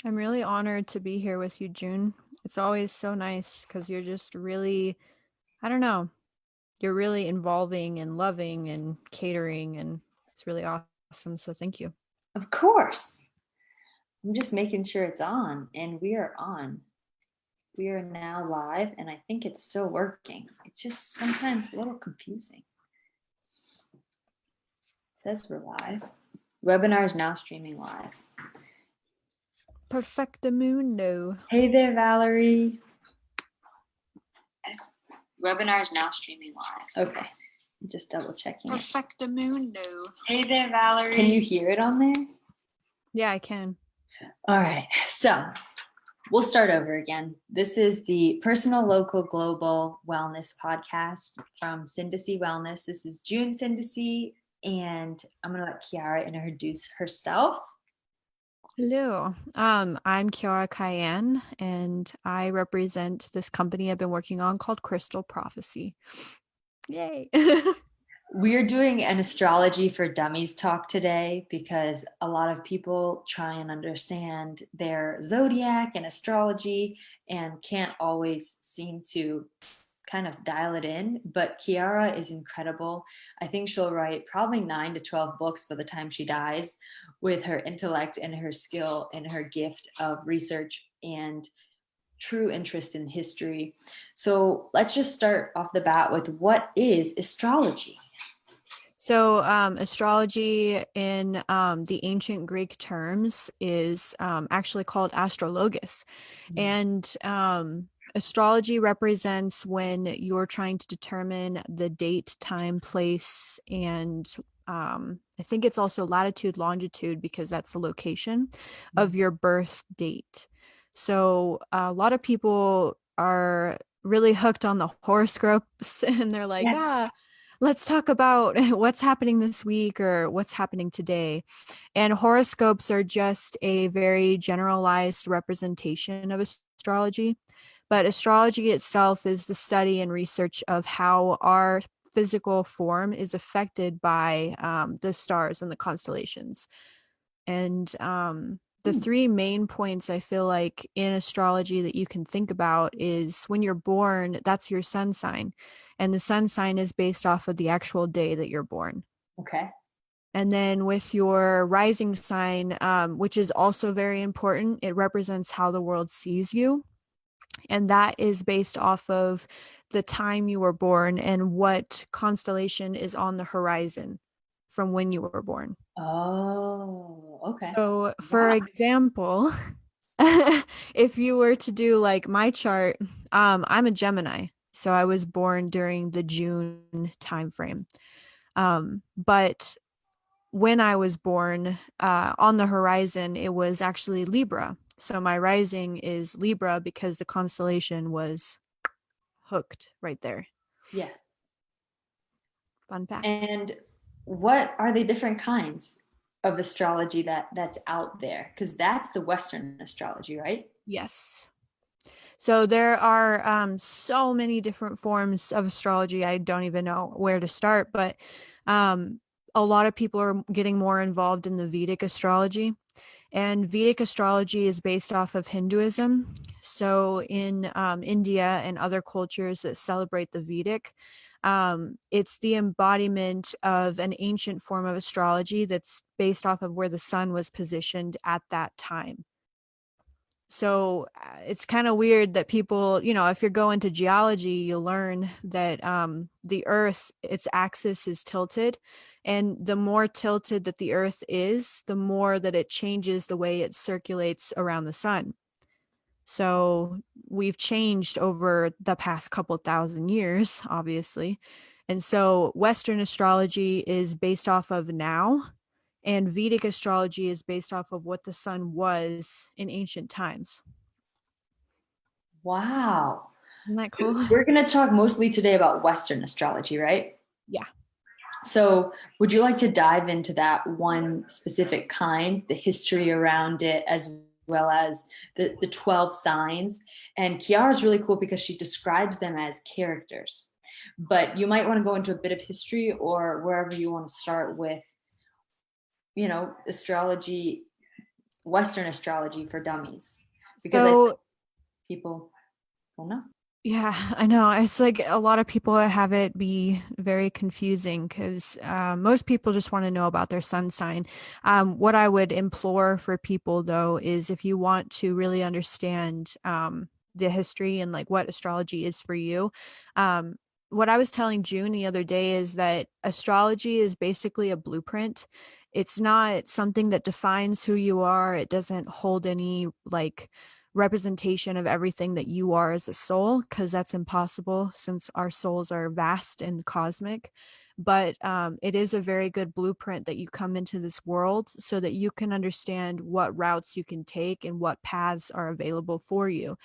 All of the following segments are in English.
I'm really honored to be here with you, June. It's always so nice because you're just really, I don't know, you're really involving and loving and catering, and it's really awesome. So thank you. Of course. I'm just making sure it's on, and we are on. We are now live, and I think it's still working. It's just sometimes a little confusing. It says we're live. Webinar is now streaming live. Perfectamundo. Hey there, Valerie. Webinar is now streaming live. Okay. I'm just double checking. Perfectamundo. Hey there, Valerie. Can you hear it on there? Yeah, I can. All right. So we'll start over again. This is the Personal Local Global Wellness podcast from Syndicy Wellness. This is June Syndicy, and I'm going to let Kiara introduce herself. Hello, I'm Kiara Kyan, and I represent this company I've been working on called Crystal Prophecy. Yay! We're doing an Astrology for Dummies talk today because a lot of people try and understand their zodiac and astrology and can't always seem to kind of dial it in. But Kiara is incredible. I think she'll write probably 9 to 12 books by the time she dies with her intellect and her skill and her gift of research and true interest in history. So let's just start off the bat with, what is astrology? So, astrology in the ancient Greek terms is actually called astrologus. And astrology represents when you're trying to determine the date, time, place, and I think it's also latitude, longitude, because that's the location of your birth date. So, a lot of people are really hooked on the horoscopes and they're like, Yes. let's talk about what's happening this week or what's happening today. And horoscopes are just a very generalized representation of astrology. But astrology itself is the study and research of how our physical form is affected by the stars and the constellations. And the three main points I feel like in astrology that you can think about is when you're born, that's your sun sign. And the sun sign is based off of the actual day that you're born. Okay. And then with your rising sign, which is also very important, it represents how the world sees you. And that is based off of the time you were born and what constellation is on the horizon from when you were born. Oh, okay. So, for example, if you were to do like my chart, I'm a Gemini. So I was born during the June timeframe. But when I was born, on the horizon, it was actually Libra. So my rising is Libra because the constellation was hooked right there. Yes. Fun fact. And what are the different kinds of astrology that's out there? Because that's the Western astrology, right? Yes. So there are so many different forms of astrology. I don't even know where to start, but a lot of people are getting more involved in the Vedic astrology. And Vedic astrology is based off of Hinduism. So in India and other cultures that celebrate the Vedic, it's the embodiment of an ancient form of astrology that's based off of where the sun was positioned at that time. So it's kind of weird that people, if you're going to geology, you learn that the Earth, its axis is tilted. And the more tilted that the Earth is, the more that it changes the way it circulates around the sun. So we've changed over the past couple thousand years, obviously. And so Western astrology is based off of now, and Vedic astrology is based off of what the sun was in ancient times. Wow. Isn't that cool? We're going to talk mostly today about Western astrology, right? Yeah. So would you like to dive into that one specific kind, the history around it, as well as the 12 signs? And Kiara's really cool because she describes them as characters. But you might want to go into a bit of history or wherever you want to start with, astrology Western astrology for dummies, because I think So people don't know. yeah, I know. It's like a lot of people have it be very confusing because most people just want to know about their sun sign. What I would implore for people, though, is if you want to really understand the history and like what astrology is for you, um, what I was telling June the other day is that astrology is basically a blueprint. It's not something that defines who you are. It doesn't hold any like representation of everything that you are as a soul, because that's impossible since our souls are vast and cosmic. But it is a very good blueprint that you come into this world so that you can understand what routes you can take and what paths are available for you.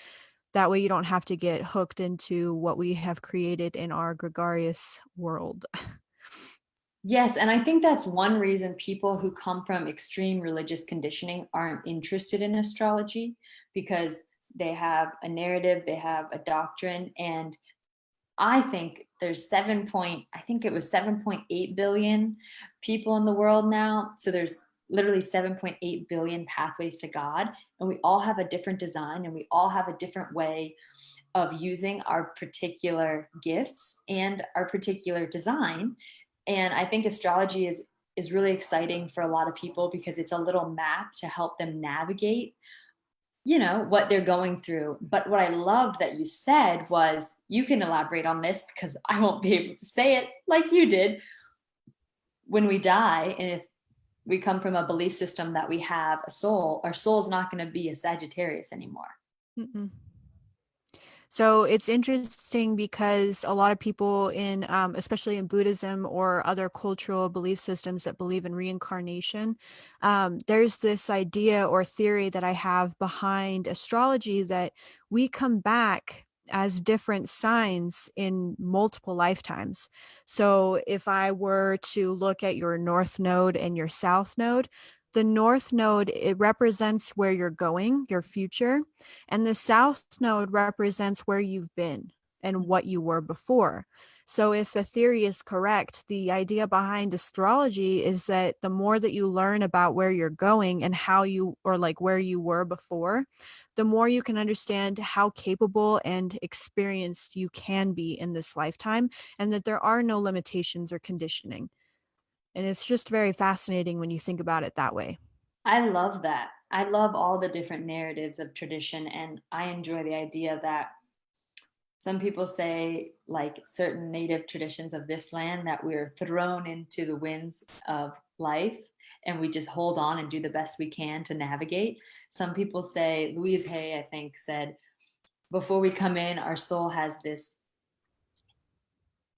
That way, you don't have to get hooked into what we have created in our gregarious world. Yes, and I think that's one reason people who come from extreme religious conditioning aren't interested in astrology, because they have a narrative, they have a doctrine, and I think there's I think it was 7.8 billion people in the world now. So there's literally 7.8 billion pathways to God, and we all have a different design and we all have a different way of using our particular gifts and our particular design. And I think astrology is really exciting for a lot of people because it's a little map to help them navigate, you know, what they're going through. But what I loved that you said was, you can elaborate on this because I won't be able to say it like you did. When we die, and if we come from a belief system that we have a soul, our soul's not going to be a Sagittarius anymore. Mm-mm. So it's interesting because a lot of people in, especially in Buddhism or other cultural belief systems that believe in reincarnation, there's this idea or theory that I have behind astrology that we come back as different signs in multiple lifetimes. So if I were to look at your north node and your south node, the north node, it represents where you're going, your future, and the south node represents where you've been and what you were before. So, if the theory is correct, the idea behind astrology is that the more that you learn about where you're going and how you, or like where you were before, the more you can understand how capable and experienced you can be in this lifetime, and that there are no limitations or conditioning. And it's just very fascinating when you think about it that way. I love that. I love all the different narratives of tradition, and I enjoy the idea that some people say, like certain native traditions of this land, that we're thrown into the winds of life and we just hold on and do the best we can to navigate. Some people say, Louise Hay, I think, said, before we come in, our soul has this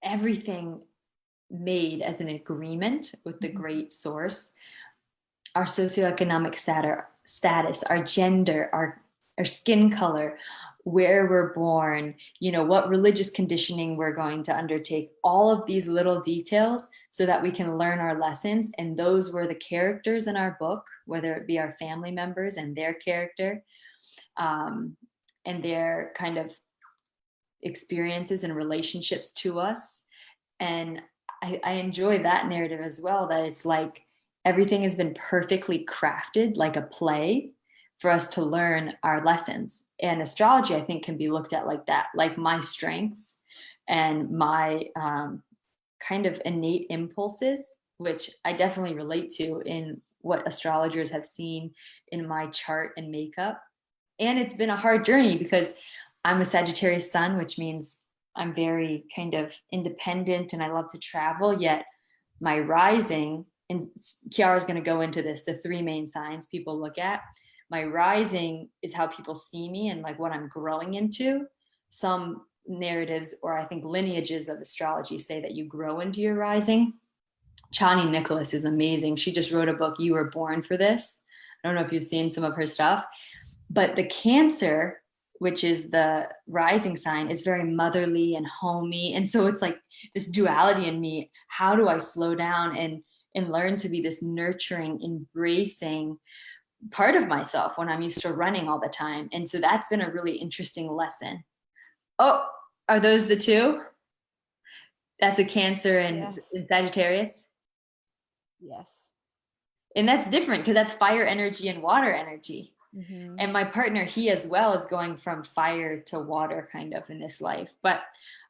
everything made as an agreement with the great source. Our socioeconomic status, our gender, our skin color, where we're born, you know, what religious conditioning we're going to undertake, all of these little details so that we can learn our lessons. And those were the characters in our book, whether it be our family members and their character, and their kind of experiences and relationships to us. And I enjoy that narrative as well, that it's like everything has been perfectly crafted like a play for us to learn our lessons. And astrology, I think, can be looked at like that, like my strengths and my kind of innate impulses, which I definitely relate to in what astrologers have seen in my chart and makeup. And it's been a hard journey because I'm a Sagittarius sun, which means I'm very kind of independent and I love to travel. Yet my rising, and Kiara is going to go into this, the three main signs people look at. My rising is how people see me and like what I'm growing into. Some narratives, or I think lineages of astrology, say that you grow into your rising. Chani Nicholas is amazing. She just wrote a book, You Were Born for This. I don't know if you've seen some of her stuff, but the Cancer, which is the rising sign, is very motherly and homey. And so it's like this duality in me. How do I slow down and learn to be this nurturing, embracing part of myself when I'm used to running all the time? And so that's been a really interesting lesson. Oh, are those the two? That's a Cancer and Yes. Sagittarius. Yes. And that's different because that's fire energy and water energy. Mm-hmm. And my partner, he as well is going from fire to water kind of in this life. But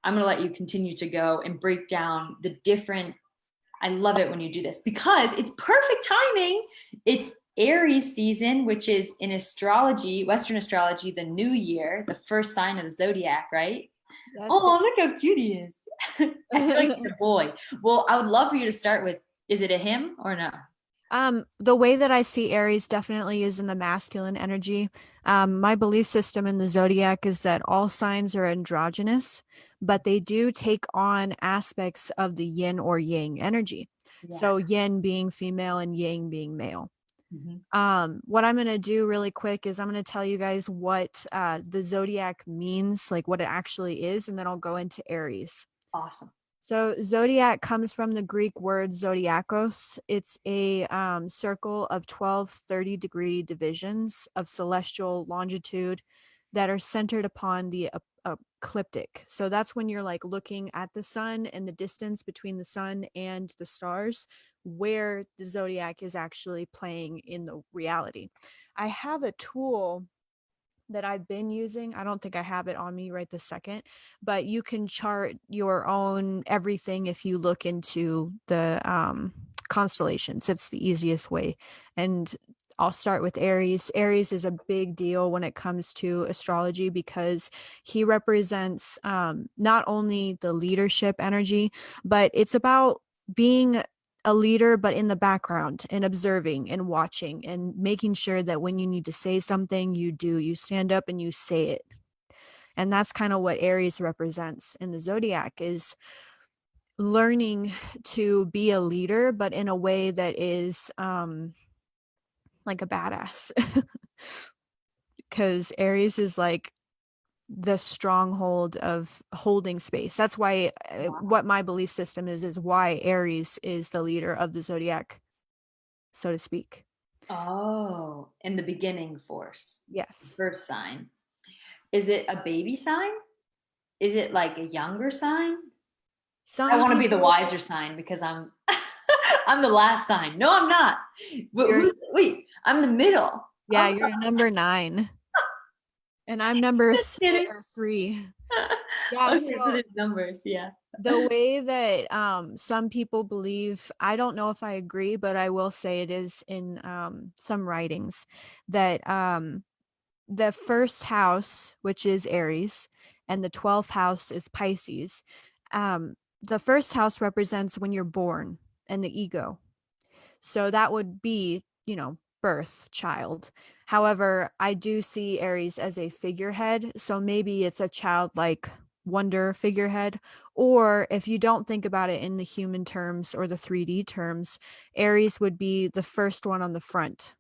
I'm going to let you continue to go and break down the different. I love it when you do this because it's perfect timing. It's Aries season, which is in astrology, Western astrology, the new year, the first sign of the zodiac, right? Yes. Oh, look how cute he is. I feel like he's a boy. Well, I would love for you to start with, is it a him or no? The way that I see Aries definitely is in the masculine energy. My belief system in the zodiac is that all signs are androgynous, but they do take on aspects of the yin or yang energy. Yeah. So yin being female and yang being male. Mhm. What I'm going to do really quick is I'm going to tell you guys what the zodiac means, like what it actually is, and then I'll go into Aries. Awesome. So zodiac comes from the Greek word zodiakos. It's a circle of 12 30-degree divisions of celestial longitude that are centered upon the ecliptic. So that's when you're like looking at the sun and the distance between the sun and the stars, where the zodiac is actually playing in the reality. I have a tool that I've been using. I don't think I have it on me right this second, but you can chart your own everything if you look into the constellations. It's the easiest way. And I'll start with Aries. Aries is a big deal when it comes to astrology because he represents not only the leadership energy, but it's about being a leader, but in the background and observing and watching and making sure that when you need to say something, you do. You stand up and you say it. And that's kind of what Aries represents in the zodiac is learning to be a leader, but in a way that is like a badass. Because Aries is like the stronghold of holding space. That's why Wow. what my belief system is why Aries is the leader of the zodiac, so to speak. Oh, in the beginning force, Yes. first sign. Is it a baby sign? Is it like a younger sign? I Some want to be the people, wiser sign because I'm I'm the last sign. No, I'm not. you're, Wait, I'm the middle. yeah, you're number 9, and I'm number Just kidding. 3. Yeah, so Okay, so there's numbers. Yeah. the way that some people believe, I don't know if I agree, but I will say it is in some writings that the first house, which is Aries, and the 12th house is Pisces. The first house represents when you're born and the ego. So that would be, birth, child. However, I do see Aries as a figurehead. So maybe it's a childlike wonder figurehead. Or if you don't think about it in the human terms or the 3D terms, Aries would be the first one on the front.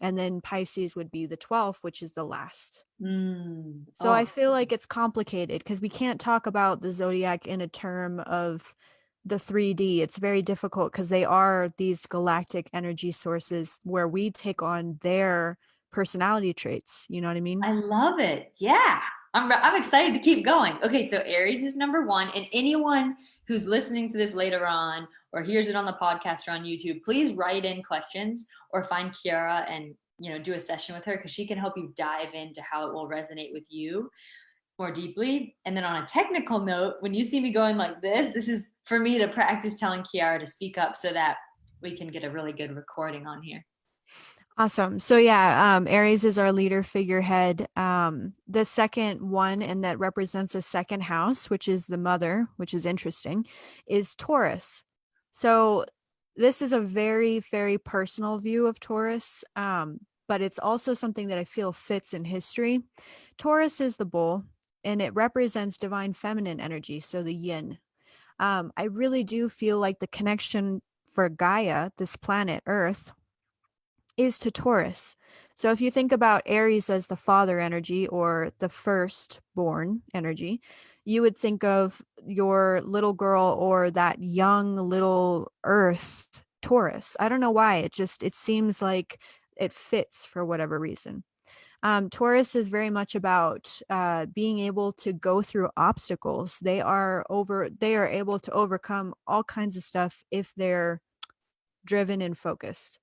And then Pisces would be the 12th, which is the last. So I Oh, feel like it's complicated because we can't talk about the zodiac in a term of the 3D. It's very difficult because they are these galactic energy sources where we take on their personality traits. You know what I mean? I love it. Yeah. I'm excited to keep going. Okay, so Aries is number one. And anyone who's listening to this later on or hears it on the podcast or on YouTube, please write in questions or find Kiara and do a session with her because she can help you dive into how it will resonate with you more deeply. And then on a technical note, when you see me going like this is for me to practice telling Kiara to speak up so that we can get a really good recording on here. Awesome. So yeah, Aries is our leader figurehead. The second one, and that represents a second house, which is the mother, which is interesting, is Taurus. So this is a very, very personal view of Taurus, but it's also something that I feel fits in history. Taurus is the bull, and it represents divine feminine energy, so the yin. I really do feel like the connection for Gaia, this planet Earth, is to Taurus. So if you think about Aries as the father energy or the firstborn energy, you would think of your little girl or that young little Earth Taurus. I don't know why. It seems like it fits for whatever reason. Taurus is very much about being able to go through obstacles. They are able to overcome all kinds of stuff if they're driven and focused.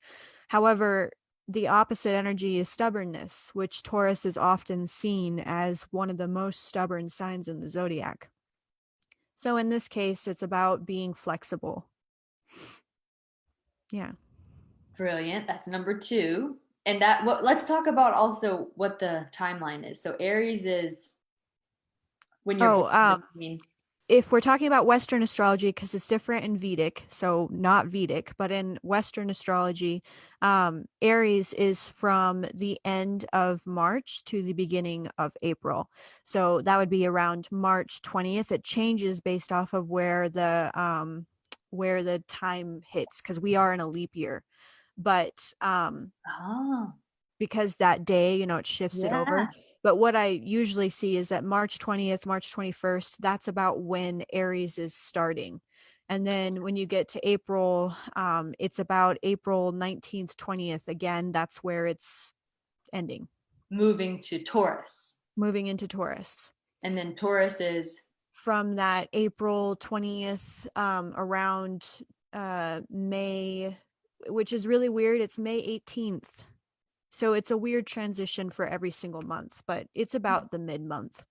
However, the opposite energy is stubbornness, which Taurus is often seen as one of the most stubborn signs in the zodiac. So in this case, it's about being flexible. Yeah. Brilliant. That's number two. And let's talk about also what the timeline is. So Aries is when you're born Oh, between. if we're talking about Western astrology, because it's different in Vedic, so not Vedic, but in Western astrology, Aries is from the end of March to the beginning of April. So that would be around March 20th. It changes based off of where the time hits, because we are in a leap year. But Oh, because that day, it shifts it over. yeah. But what I usually see is that March 20th, March 21st, that's about when Aries is starting. And then when you get to April, it's about April 19th, 20th. Again, that's where it's ending, Moving to Taurus. moving into Taurus. And then Taurus is From that April 20th, around May, which is really weird. It's May 18th. So it's a weird transition for every single month, but it's about the mid month.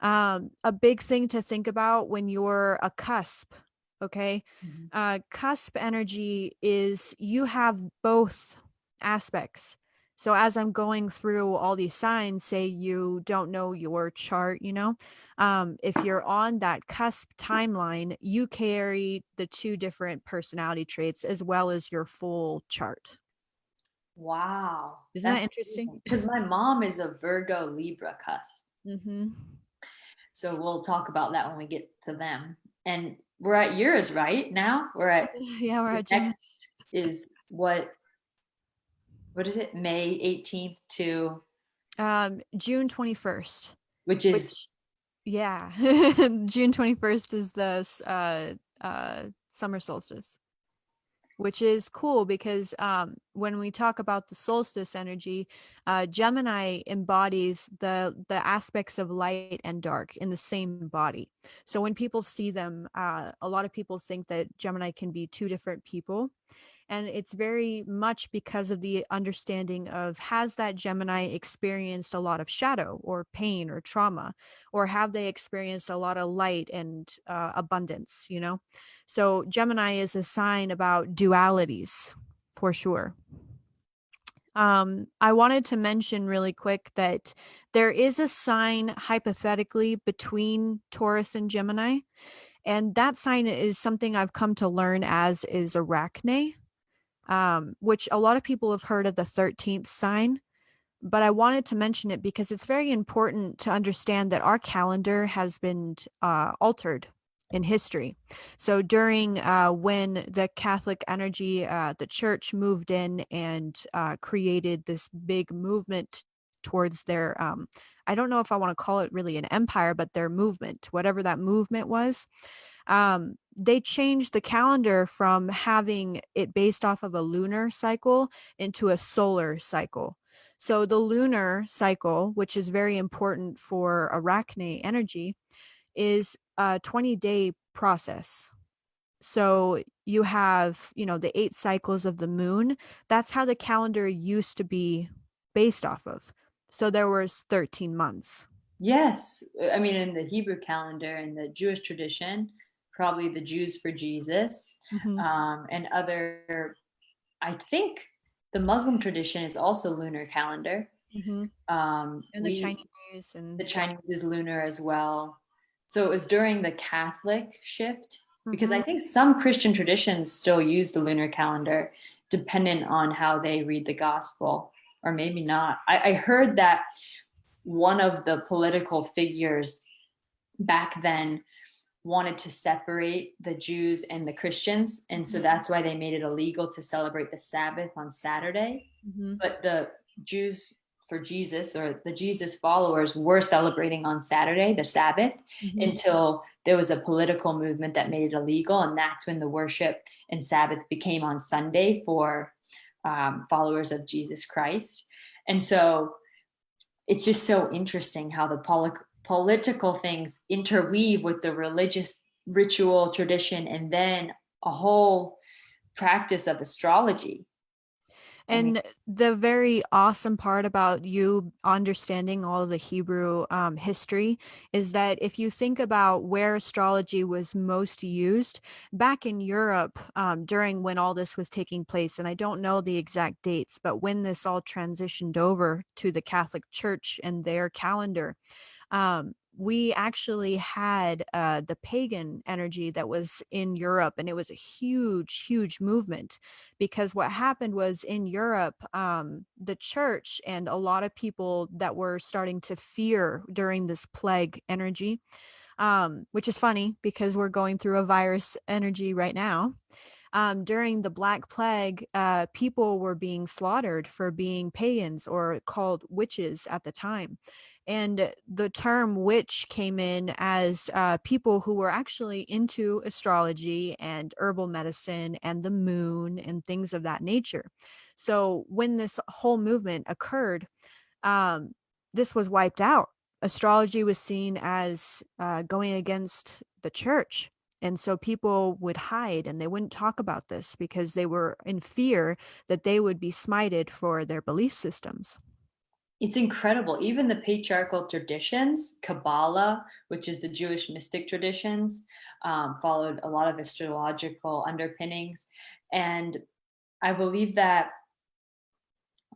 A big thing to think about when you're a cusp, okay? Cusp energy is you have both aspects. So as I'm going through all these signs, say you don't know your chart, if you're on that cusp timeline, you carry the two different personality traits as well as your full chart. wow. Isn't That's that interesting? because my mom is a Virgo Libra cusp. Mm-hmm. So we'll talk about that when we get to them. And we're at yours right now. We're at Yeah, we're the at Gemini. next is what is it? May 18th to June 21st, which is which, yeah, June 21st is the summer solstice, which is cool because when we talk about the solstice energy, Gemini embodies the aspects of light and dark in the same body. So when people see them, a lot of people think that Gemini can be two different people. And it's very much because of the understanding of, has that Gemini experienced a lot of shadow or pain or trauma, or have they experienced a lot of light and abundance, So Gemini is a sign about dualities for sure. I wanted to mention really quick that there is a sign hypothetically between Taurus and Gemini, and that sign is something I've come to learn as is Arachne, which a lot of people have heard of the 13th sign, but I wanted to mention it because it's very important to understand that our calendar has been altered in history. So during when the Catholic energy, the church moved in and created this big movement towards their, I don't know if I want to call it really an empire, but their movement, whatever that movement was, they changed the calendar from having it based off of a lunar cycle into a solar cycle. So the lunar cycle, which is very important for Arachne energy, is a 20-day process. So you have, the 8 cycles of the moon. That's how the calendar used to be based off of. So there was 13 months. yes. I mean, in the Hebrew calendar and the Jewish tradition, probably the Jews for Jesus, Mm-hmm. and other. I think the Muslim tradition is also lunar calendar. Mm-hmm. And the We Chinese and the Chinese is lunar as well. So it was during the Catholic shift because mm-hmm. I think some Christian traditions still use the lunar calendar, dependent on how they read the gospel, or maybe not. I heard that one of the political figures back then wanted to separate the Jews and the Christians. And so that's why they made it illegal to celebrate the Sabbath on Saturday. Mm-hmm. But the Jews for Jesus, or the Jesus followers, were celebrating on Saturday, the Sabbath, Mm-hmm. until there was a political movement that made it illegal. And that's when the worship and Sabbath became on Sunday for followers of Jesus Christ. And so it's just so interesting how the political things interweave with the religious ritual tradition, and then a whole practice of astrology. I mean, And the very awesome part about you understanding all of the Hebrew history is that if you think about where astrology was most used back in Europe during when all this was taking place, and I don't know the exact dates, but when this all transitioned over to the Catholic Church and their calendar, we actually had the pagan energy that was in Europe, and it was a huge, huge movement because what happened was in Europe, the church and a lot of people that were starting to fear during this plague energy, which is funny because we're going through a virus energy right now. During the Black Plague, people were being slaughtered for being pagans or called witches at the time. And the term witch came in as people who were actually into astrology and herbal medicine and the moon and things of that nature. So when this whole movement occurred, um, this was wiped out. Astrology was seen as going against the church. And so people would hide and they wouldn't talk about this because they were in fear that they would be smited for their belief systems. it's incredible. Even the patriarchal traditions, Kabbalah, which is the Jewish mystic traditions, followed a lot of astrological underpinnings. And I believe that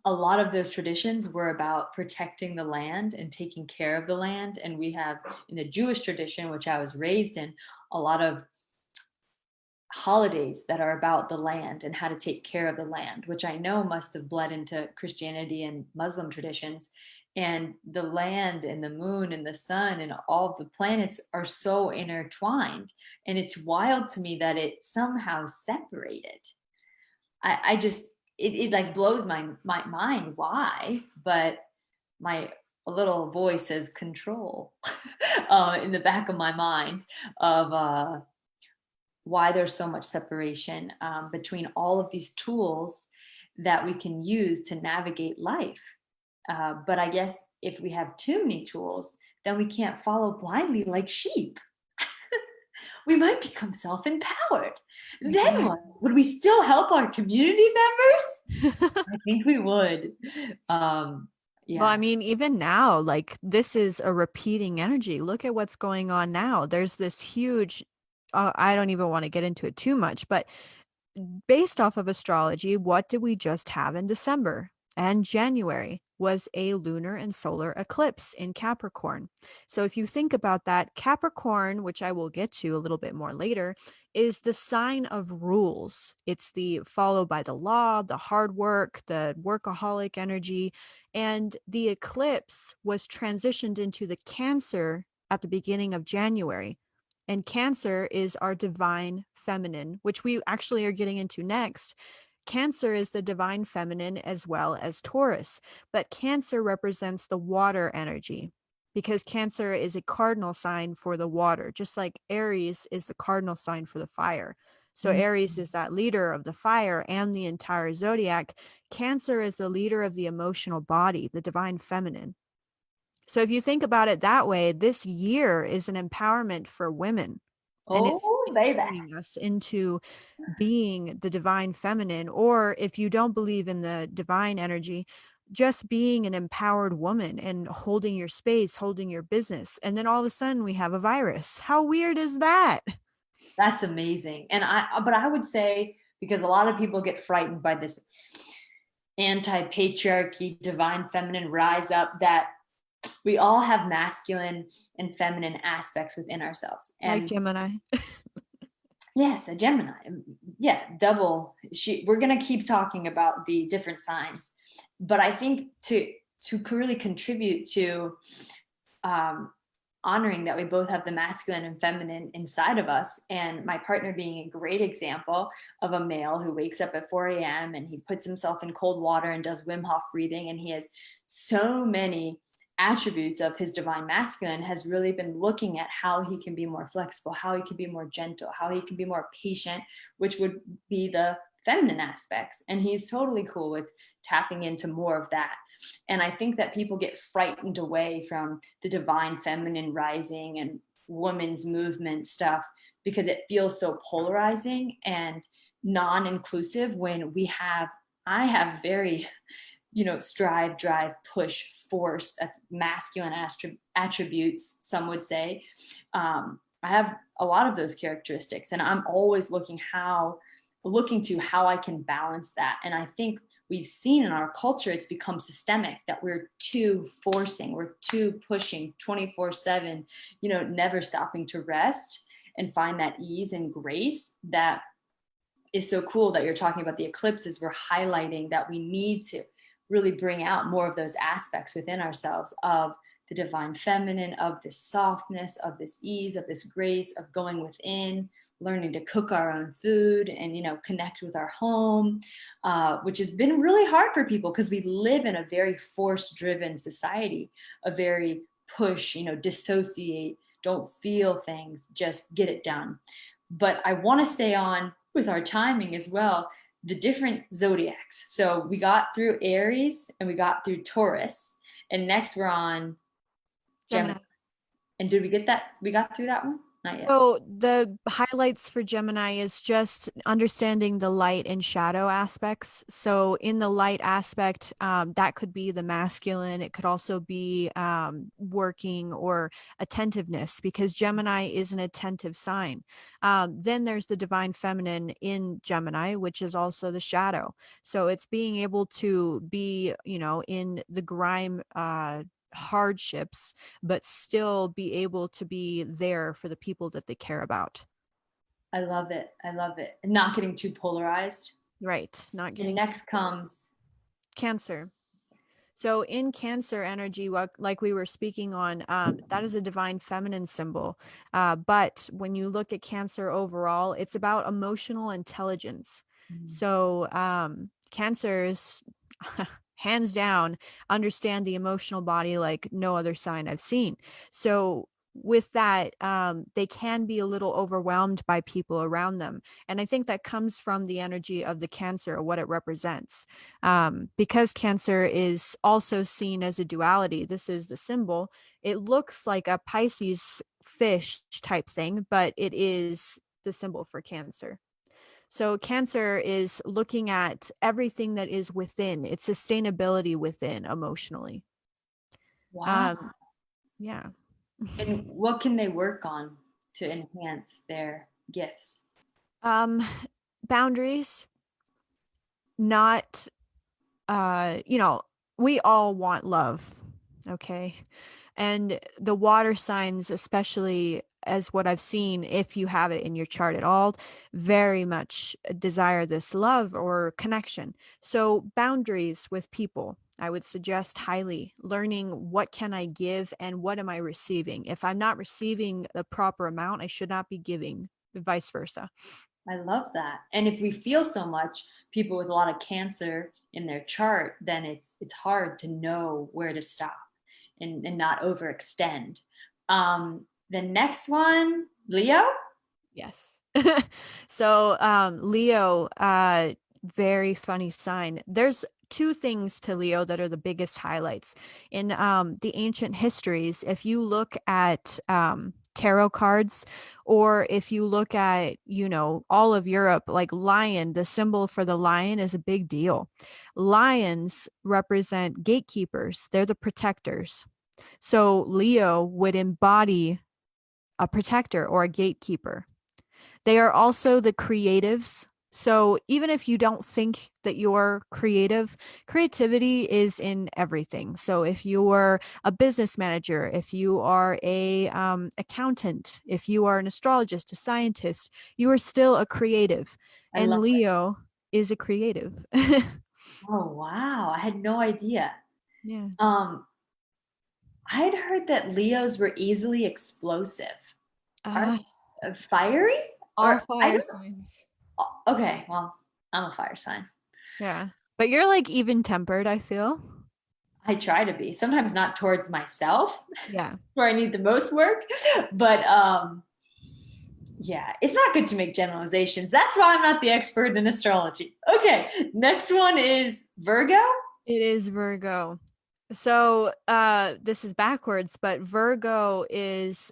a lot of those traditions were about protecting the land and taking care of the land. And we have in the Jewish tradition, which I was raised in, a lot of holidays that are about the land and how to take care of the land, which I know must have bled into Christianity and Muslim traditions. And the land and the moon and the sun and all of the planets are so intertwined. And it's wild to me that it somehow separated. I just, it like blows my mind why, but my a little voice says control in the back of my mind of why there's so much separation between all of these tools that we can use to navigate life. But I guess if we have too many tools, then we can't follow blindly like sheep. We might become self-empowered. Then Exactly. what? Would we still help our community members? I think we would. Well, I Yeah. mean, even now, like this is a repeating energy. Look at what's going on now. There's this huge, I don't even want to get into it too much, but based off of astrology, what did we just have in December? And January was a lunar and solar eclipse in Capricorn. So if you think about that, Capricorn, which I will get to a little bit more later, is the sign of rules. It's the followed by the law, the hard work, the workaholic energy. And the eclipse was transitioned into the Cancer at the beginning of January. And Cancer is our divine feminine, which we actually are getting into next. Cancer is the divine feminine as well as Taurus, but Cancer represents the water energy because Cancer is a cardinal sign for the water, just like Aries is the cardinal sign for the fire. So Mhm. Aries is that leader of the fire and the entire zodiac. Cancer is the leader of the emotional body, the divine feminine. So if you think about it that way, this year is an empowerment for women, and it's Oh, baby. entering us into being the divine feminine. Or if you don't believe in the divine energy, just being an empowered woman and holding your space, holding your business. And then all of a sudden we have a virus. How weird is that? That's amazing. And but I would say, because a lot of people get frightened by this anti-patriarchy, divine feminine rise up, that we all have masculine and feminine aspects within ourselves. Like And Gemini. yes, a Gemini. Yeah, double. We're gonna keep talking about the different signs, but I think to really contribute to um, honoring that we both have the masculine and feminine inside of us, and my partner being a great example of a male who wakes up at 4 a.m. and he puts himself in cold water and does Wim Hof breathing, and he has so many attributes of his divine masculine, has really been looking at how he can be more flexible, how he can be more gentle, how he can be more patient, which would be the feminine aspects. And he's totally cool with tapping into more of that. And I think that people get frightened away from the divine feminine rising and women's movement stuff because it feels so polarizing. And non-inclusive when I have very, strive, drive, push, force. That's masculine attributes, some would say. I have a lot of those characteristics, and I'm always looking to how I can balance that. And I think we've seen in our culture, it's become systemic, that we're too forcing, we're too pushing 24/7, never stopping to rest and find that ease and grace. That is so cool that you're talking about the eclipses. We're highlighting that we need to really bring out more of those aspects within ourselves of the divine feminine, of this softness, of this ease, of this grace, of going within, learning to cook our own food and, connect with our home, which has been really hard for people because we live in a very force-driven society, a very push, dissociate, don't feel things, just get it done. But I want to stay on with our timing as well, the different zodiacs. So we got through Aries and we got through Taurus, and next we're on Gemini. And did we get that? We got through that one? Not yet. So the highlights for Gemini is just understanding the light and shadow aspects. So in the light aspect, that could be the masculine. It could also be working or attentiveness, because Gemini is an attentive sign. Then there's the divine feminine in Gemini, which is also the shadow. So it's being able to be, in the grime, hardships, but still be able to be there for the people that they care about. I love it. I love it. Not getting too polarized. Right. Not And getting next comes Cancer. So in Cancer energy, like we were speaking on, that is a divine feminine symbol. But when you look at Cancer overall, it's about emotional intelligence. So Cancers, hands down, understand the emotional body like no other sign I've seen. So with that, they can be a little overwhelmed by people around them. And I think that comes from the energy of the Cancer, what it represents. Because Cancer is also seen as a duality, this is the symbol. It looks like a Pisces fish type thing, but it is the symbol for Cancer. So Cancer is looking at everything that is within, its sustainability within emotionally. wow. Yeah. And what can they work on to enhance their gifts? Um, Boundaries, not, we all want love. Okay. And the water signs, especially as what I've seen, if you have it in your chart at all, very much desire this love or connection. So boundaries with people, I would suggest highly learning what can I give and what am I receiving. If I'm not receiving the proper amount, I should not be giving, vice versa. I love that. And if we feel so much, people with a lot of Cancer in their chart, then it's hard to know where to stop and not overextend. The next one, Leo. Yes. So Leo, very funny sign. There's two things to Leo that are the biggest highlights. In the ancient histories, if you look at tarot cards, or if you look at, all of Europe, like lion, the symbol for the lion is a big deal. Lions represent gatekeepers. They're the protectors. So Leo would embody a protector or a gatekeeper. They are also the creatives. So even if you don't think that you're creative, creativity is in everything. So if you're a business manager, if you are a accountant, if you are an astrologist, a scientist, you are still a creative. I And love it. Leo is a creative. Oh wow, I had no idea. Yeah. Um, I had heard that Leos were easily explosive. Are Uh, fiery? all Or I fire don't. signs. Okay, well, I'm a fire sign. Yeah. But you're like even tempered, I feel. I try to be. Sometimes not towards myself, Yeah. where I need the most work, but yeah, it's not good to make generalizations. That's why I'm not the expert in astrology. Okay, next one is Virgo. It is Virgo. So this is backwards, but Virgo is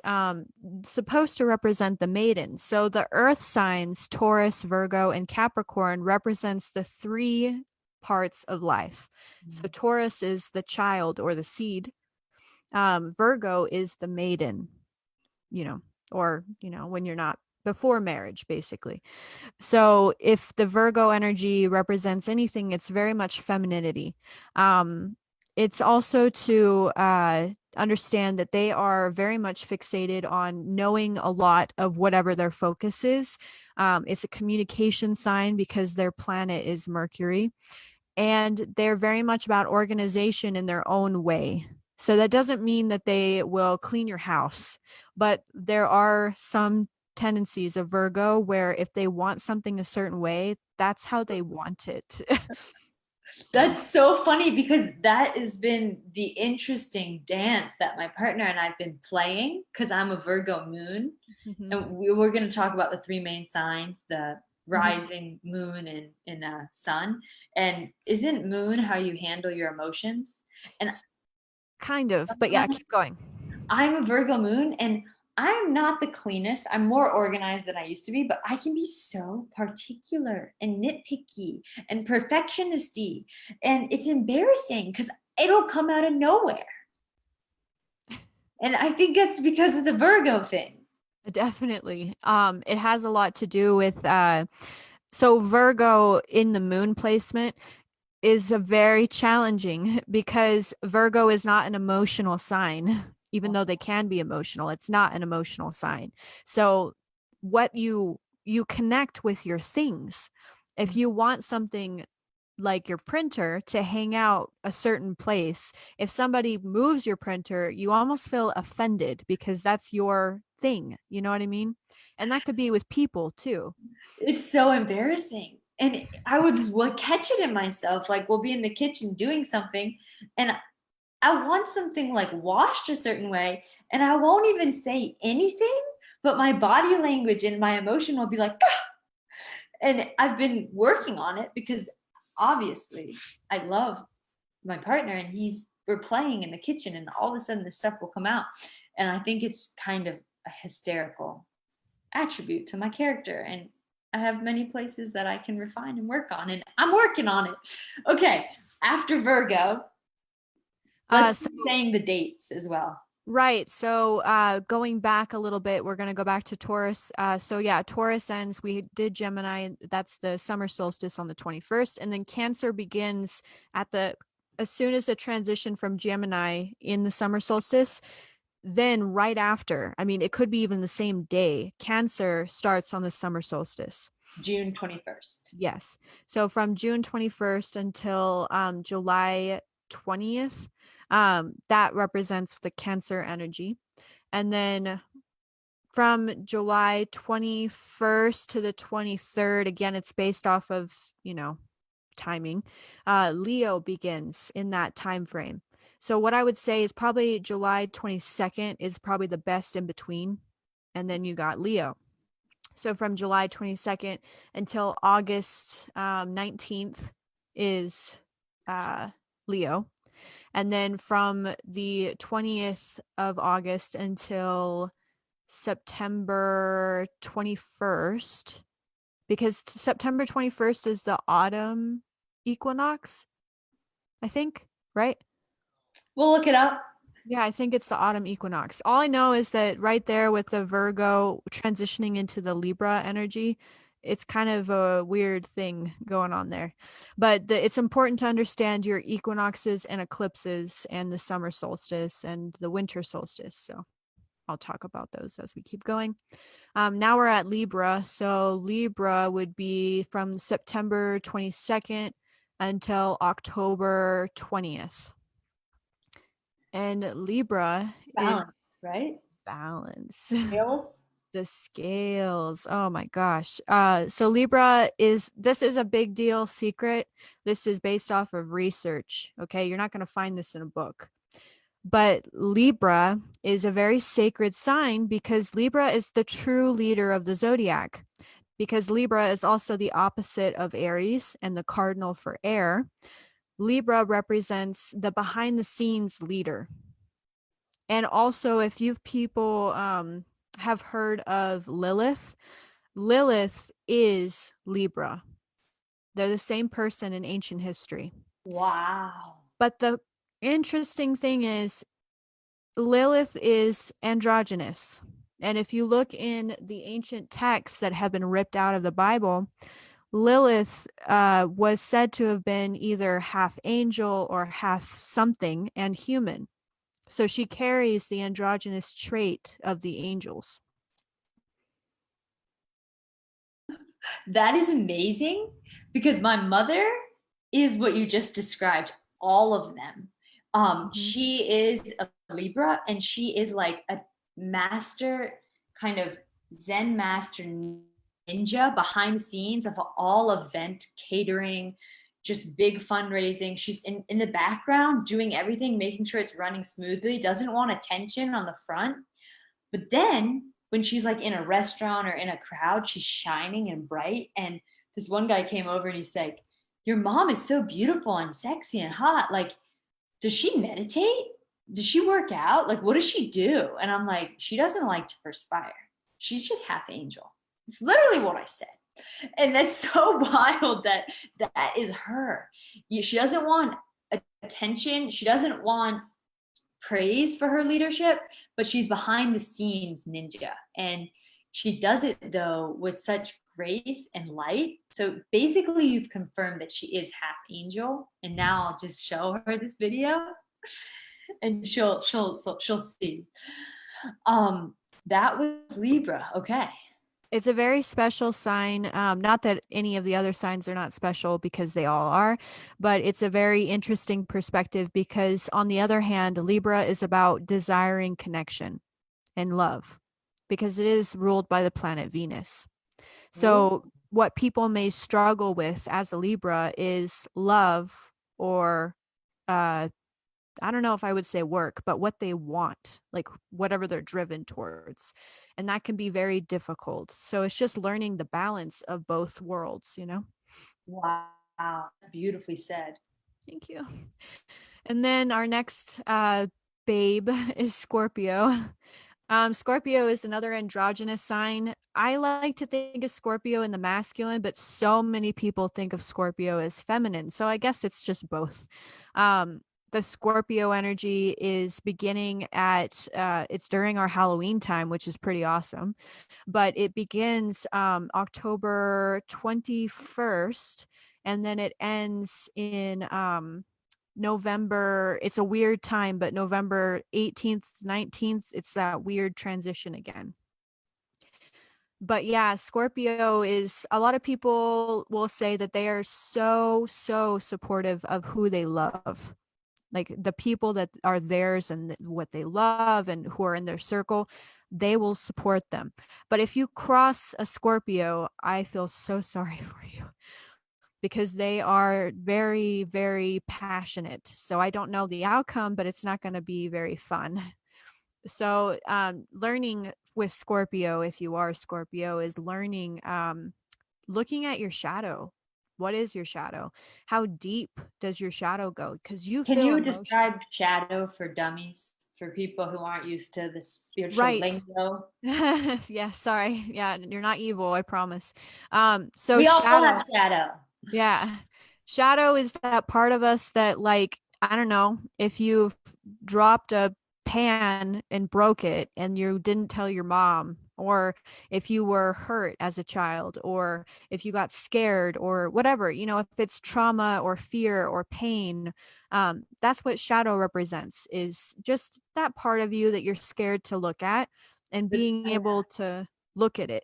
supposed to represent the maiden. So the earth signs, Taurus, Virgo, and Capricorn, represents the three parts of life. So Taurus is the child or the seed. Virgo is the maiden, or when you're not before marriage, basically. So if the Virgo energy represents anything, it's very much femininity. It's also to understand that they are very much fixated on knowing a lot of whatever their focus is. It's a communication sign because their planet is Mercury, and they're very much about organization in their own way. So that doesn't mean that they will clean your house, but there are some tendencies of Virgo where if they want something a certain way, that's how they want it. So, That's so funny because that has been the interesting dance that my partner and I've been playing because I'm a Virgo moon. mhm, And we're going to talk about the three main signs, the mhm. rising moon and sun. And isn't moon how you handle your emotions? And Kind of, but yeah, keep going. I'm a Virgo moon and I'm not the cleanest. I'm more organized than I used to be, but I can be so particular and nitpicky and perfectionisty. And it's embarrassing because it'll come out of nowhere. And I think that's because of the Virgo thing. Definitely. It has a lot to do with so Virgo in the moon placement is a very challenging because Virgo is not an emotional sign, even though they can be emotional. It's not an emotional sign. So what you connect with your things. If you want something like your printer to hang out a certain place, if somebody moves your printer, you almost feel offended because that's your thing. You know what I mean? And that could be with people too. It's so embarrassing. And I would catch it in myself. Like we'll be in the kitchen doing something and I want something like washed a certain way, and I won't even say anything, but my body language and my emotion will be like, "Ah!" And I've been working on it because obviously I love my partner and we're playing in the kitchen and all of a sudden this stuff will come out. And I think it's kind of a hysterical attribute to my character. And I have many places that I can refine and work on, and I'm working on it. Okay, after Virgo, let's So keep saying the dates as well. Right. So going back a little bit, we're going to go back to Taurus. So yeah, Taurus ends. We did Gemini. That's the summer solstice on the 21st. And then Cancer begins as soon as the transition from Gemini in the summer solstice, then right after, I mean, it could be even the same day, Cancer starts on the summer solstice. June 21st. Yes. So from June 21st until July 20th, that represents the Cancer energy. And then from July 21st to the 23rd, again, it's based off of, timing. Leo begins in that time frame. So what I would say is probably July 22nd is probably the best in between. And then you got Leo. So from July 22nd until August 19th is Leo. And then from the 20th of August until September 21st, because September 21st is the autumn equinox, I think, right? We'll look it up. Yeah, I think it's the autumn equinox. All I know is that right there with the Virgo transitioning into the Libra energy, it's kind of a weird thing going on there. But it's important to understand your equinoxes and eclipses and the summer solstice and the winter solstice. So I'll talk about those as we keep going. Now we're at Libra. So Libra would be from September 22nd until October 20th. And Libra is Balance, right? balance. Scales. The scales. Oh my gosh. So Libra this is a big deal secret. This is based off of research. Okay. You're not going to find this in a book. But Libra is a very sacred sign because Libra is the true leader of the zodiac. Because Libra is also the opposite of Aries and the cardinal for air. Libra represents the behind the scenes leader. And also, if you people have heard of Lilith, Lilith is Libra. They're the same person in ancient history. Wow. But the interesting thing is, Lilith is androgynous. And if you look in the ancient texts that have been ripped out of the Bible, Lilith was said to have been either half angel or half something and human. So she carries the androgynous trait of the angels. That is amazing because my mother is what you just described, all of them. Mm-hmm. She is a Libra and she is like a master, kind of Zen master ninja behind the scenes of all event catering, just big fundraising. She's in the background doing everything, making sure it's running smoothly, doesn't want attention on the front. But then when she's like in a restaurant or in a crowd, she's shining and bright. And this one guy came over and he's like, "Your mom is so beautiful and sexy and hot. Like, does she meditate? Does she work out? Like, what does she do?" And I'm like, "She doesn't like to perspire. She's just half angel." It's literally what I said. And that's so wild that that is her. She doesn't want attention. She doesn't want praise for her leadership, but she's behind the scenes ninja. And she does it though with such grace and light. So basically you've confirmed that she is half angel. And now I'll just show her this video and she'll see. That was Libra. Okay. It's a very special sign. Not that any of the other signs are not special because they all are, but it's a very interesting perspective because, on the other hand, Libra is about desiring connection and love because it is ruled by the planet Venus. So, Ooh. what people may struggle with as a Libra is love or uh, I don't know if I would say work, but what they want, like whatever they're driven towards. And that can be very difficult. So it's just learning the balance of both worlds, you know? Wow. That's beautifully said. Thank you. And then our next babe is Scorpio. Scorpio is another androgynous sign. I like to think of Scorpio in the masculine, but so many people think of Scorpio as feminine. So I guess it's just both. Um, the Scorpio energy is beginning at, it's during our Halloween time, which is pretty awesome. But it begins October 21st, and then it ends in November. It's a weird time, but November 18th, 19th, it's that weird transition again. But yeah, Scorpio is, a lot of people will say that they are so supportive of who they love. Like the people that are theirs and what they love and who are in their circle, they will support them. But if you cross a Scorpio, I feel so sorry for you because they are very passionate. So I don't know the outcome, but it's not going to be very fun. So learning with Scorpio, if you are a Scorpio, is learning, looking at your shadow. What is your shadow? How deep does your shadow go? Because you Can feel you emotion. describe shadow for dummies, for people who aren't used to the spiritual Right. lingo? Yeah, sorry. Yeah, you're not evil, I promise. So We all have shadow, shadow. yeah. Shadow is that part of us that, like, I don't know, if you've dropped a pan and broke it and you didn't tell your mom, or if you were hurt as a child, or if you got scared or whatever, if it's trauma or fear or pain, that's what shadow represents, is just that part of you that you're scared to look at and being able to look at it.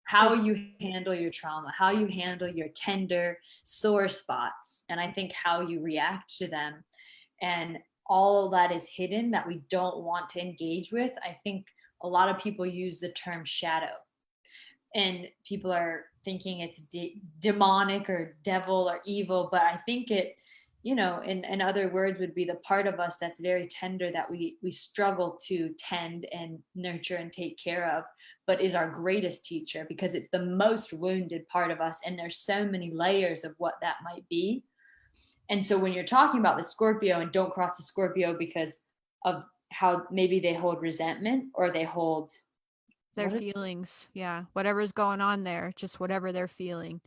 How Because you handle your trauma, how you handle your tender, sore spots, and I think how you react to them. And all of that is hidden that we don't want to engage with. I think a lot of people use the term shadow, and people are thinking it's demonic or devil or evil, but I think it, in other words, would be the part of us that's very tender, that we struggle to tend and nurture and take care of, but is our greatest teacher because it's the most wounded part of us, and there's so many layers of what that might be. And so when you're talking about the Scorpio and don't cross the Scorpio because of how maybe they hold resentment or they hold Their what is, feelings. Yeah. Whatever's going on there, just whatever they're feeling.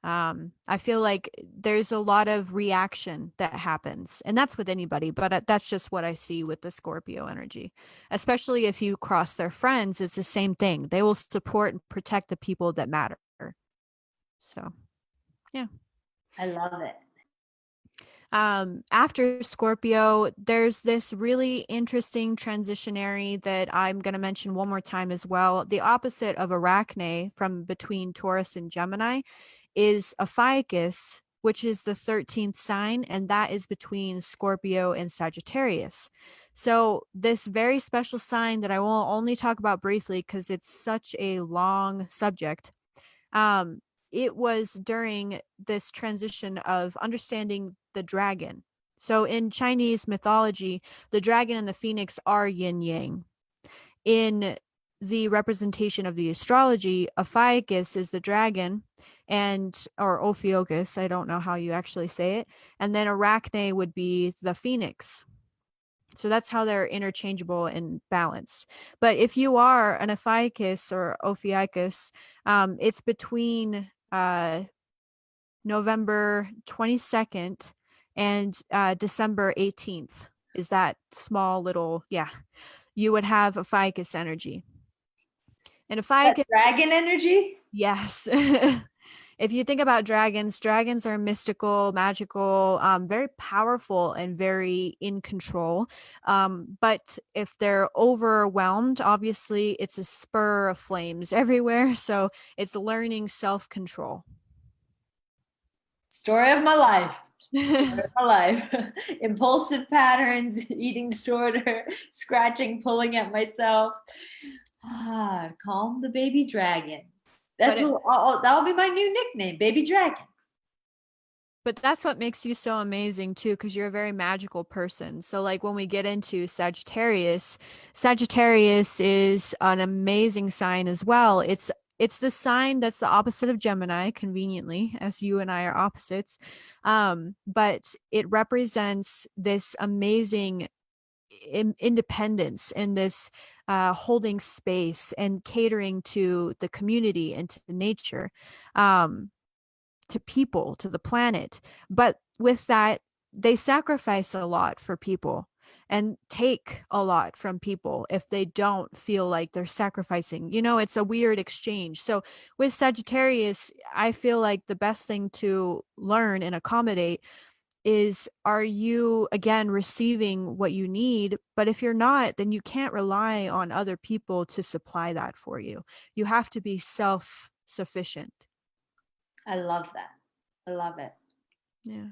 I feel like there's a lot of reaction that happens, and that's with anybody, but that's just what I see with the Scorpio energy. Especially if you cross their friends, it's the same thing. They will support and protect the people that matter. So, yeah. I love it. After Scorpio, there's this really interesting transitionary that I'm going to mention one more time as well. The opposite of Arachne from between Taurus and Gemini is Ophiuchus, which is the 13th sign, and that is between Scorpio and Sagittarius. So, this very special sign that I will only talk about briefly because it's such a long subject. Um, it was during this transition of understanding the dragon. So in Chinese mythology, the dragon and the phoenix are yin yang. In the representation of the astrology, Ophiuchus is the dragon, and or Ophiuchus, I don't know how you actually say it, and then Arachne would be the phoenix. So that's how they're interchangeable and balanced. But if you are an Ophiuchus or Ophiuchus, it's between November 22nd and December 18th. Is that small little, yeah, you would have Ophiuchus energy. And That Ophiuchus, dragon energy? yes. If you think about dragons, dragons are mystical, magical, very powerful, and very in control. But if they're overwhelmed, obviously it's a spur of flames everywhere. So it's learning self control. Story of my life. Story of my life. Impulsive patterns, eating disorder, scratching, pulling at myself. Calm the baby dragon. but That's it, what that'll be my new nickname, baby dragon. But that's what makes you so amazing too, because you're a very magical person. So, like when we get into Sagittarius, Sagittarius is an amazing sign as well. It's the sign that's the opposite of Gemini, conveniently, as you and I are opposites. But it represents this amazing independence and this holding space and catering to the community and to nature. To people, to the planet. But with that, they sacrifice a lot for people and take a lot from people if they don't feel like they're sacrificing. It's a weird exchange. So with Sagittarius, I feel like the best thing to learn and accommodate is, are you again receiving what you need? But if you're not, then you can't rely on other people to supply that for you. You have to be self sufficient. I love that. I love it. Yeah.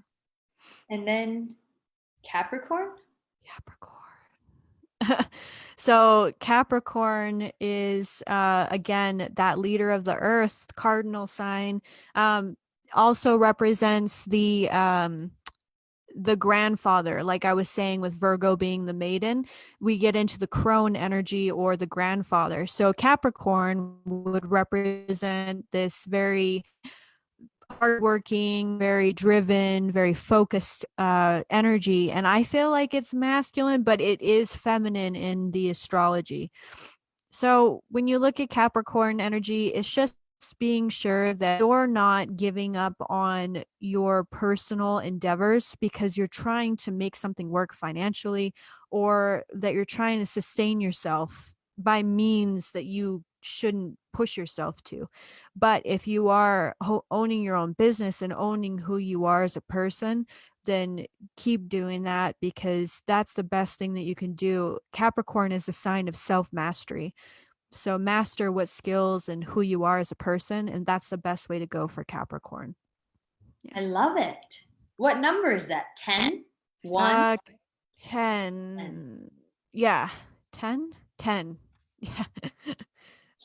And then Capricorn? Capricorn. So Capricorn is again that leader of the earth, cardinal sign. Also represents the grandfather, like I was saying with Virgo being the maiden. We get into the crone energy or the grandfather. So Capricorn would represent this very hardworking, very driven, very focused energy. And I feel like it's masculine, but it is feminine in the astrology. So when you look at Capricorn energy, it's just being sure that you're not giving up on your personal endeavors because you're trying to make something work financially, or that you're trying to sustain yourself by means that you shouldn't push yourself to. But if you are owning your own business and owning who you are as a person, then keep doing that, because that's the best thing that you can do. Capricorn is a sign of self mastery. So master what skills and who you are as a person, and that's the best way to go for Capricorn. Yeah. I love it. What number is that? 10? 1? Uh 10. 10. Yeah. 10? 10. Yeah.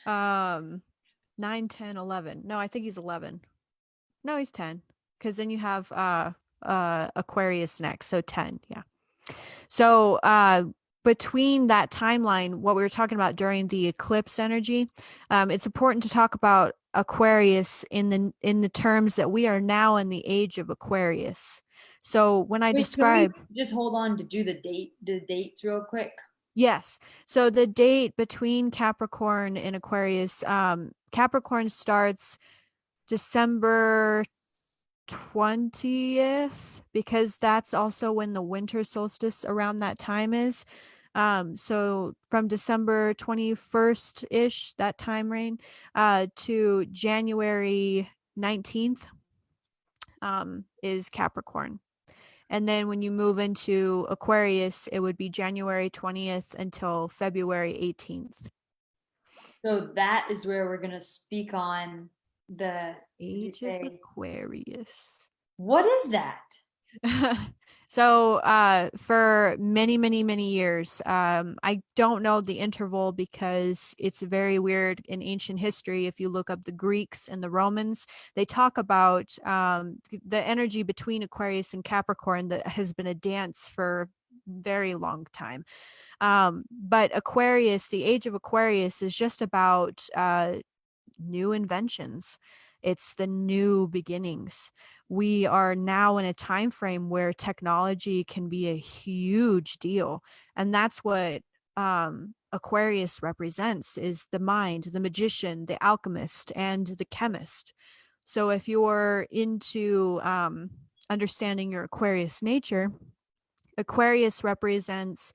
um 9, 10, 11. No, I think he's 11. No, he's 10. Because then you have Aquarius next. So 10. Yeah. So between that timeline, what we were talking about during the eclipse energy, it's important to talk about Aquarius in the terms that we are now in the age of Aquarius. So when I Wait, can we describe, just hold on to do the dates real quick? yes. So the date between Capricorn and Aquarius, Capricorn starts December 20th, because that's also when the winter solstice around that time is. So from December 21st ish, that time range, to January 19th, is Capricorn. And then when you move into Aquarius, it would be January 20th until February 18th. So that is where we're going to speak on the, did you Age of say, Aquarius. what is that? So for many years, I don't know the interval because it's very weird in ancient history. If you look up the Greeks and the Romans, they talk about the energy between Aquarius and Capricorn that has been a dance for very long time. But Aquarius, the age of Aquarius, is just about new inventions. It's the new beginnings. We are now in a time frame where technology can be a huge deal, and that's what Aquarius represents, is the mind, the magician, the alchemist, and the chemist. So if you're into understanding your Aquarius nature, Aquarius represents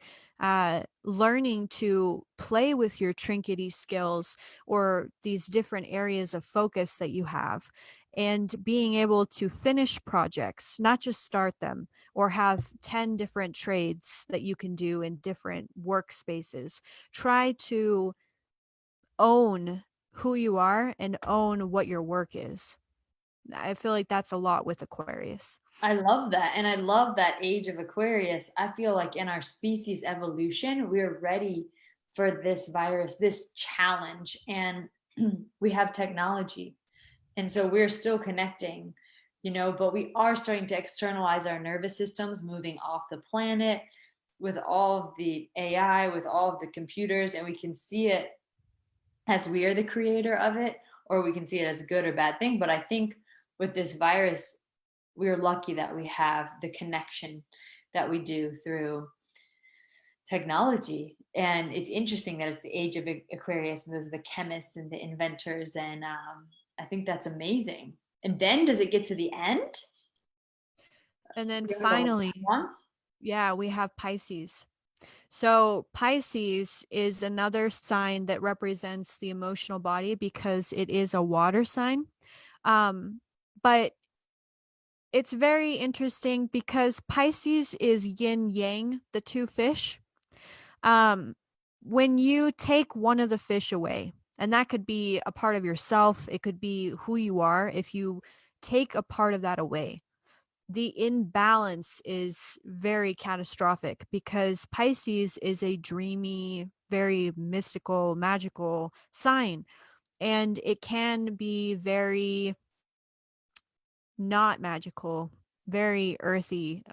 learning to play with your trinkety skills or these different areas of focus that you have, and being able to finish projects, not just start them, or have 10 different trades that you can do in different workspaces. Try to own who you are and own what your work is. I feel like that's a lot with Aquarius. I love that. And I love that age of Aquarius. I feel like in our species evolution, we're ready for this virus, this challenge. And we have technology. And so we're still connecting, but we are starting to externalize our nervous systems, moving off the planet with all of the AI, with all of the computers. And we can see it as we are the creator of it, or we can see it as a good or bad thing. But I think with this virus, we're lucky that we have the connection that we do through technology. And it's interesting that it's the age of Aquarius, and those are the chemists and the inventors. And I think that's amazing. And then does it get to the end? And then We have the last finally, one? yeah, we have Pisces. So Pisces is another sign that represents the emotional body because it is a water sign. But it's very interesting because Pisces is yin yang, the two fish. Um, when you take one of the fish away, and that could be a part of yourself, it could be who you are. If you take a part of that away, the imbalance is very catastrophic because Pisces is a dreamy, very mystical, magical sign. And it can be very not magical, very earthy,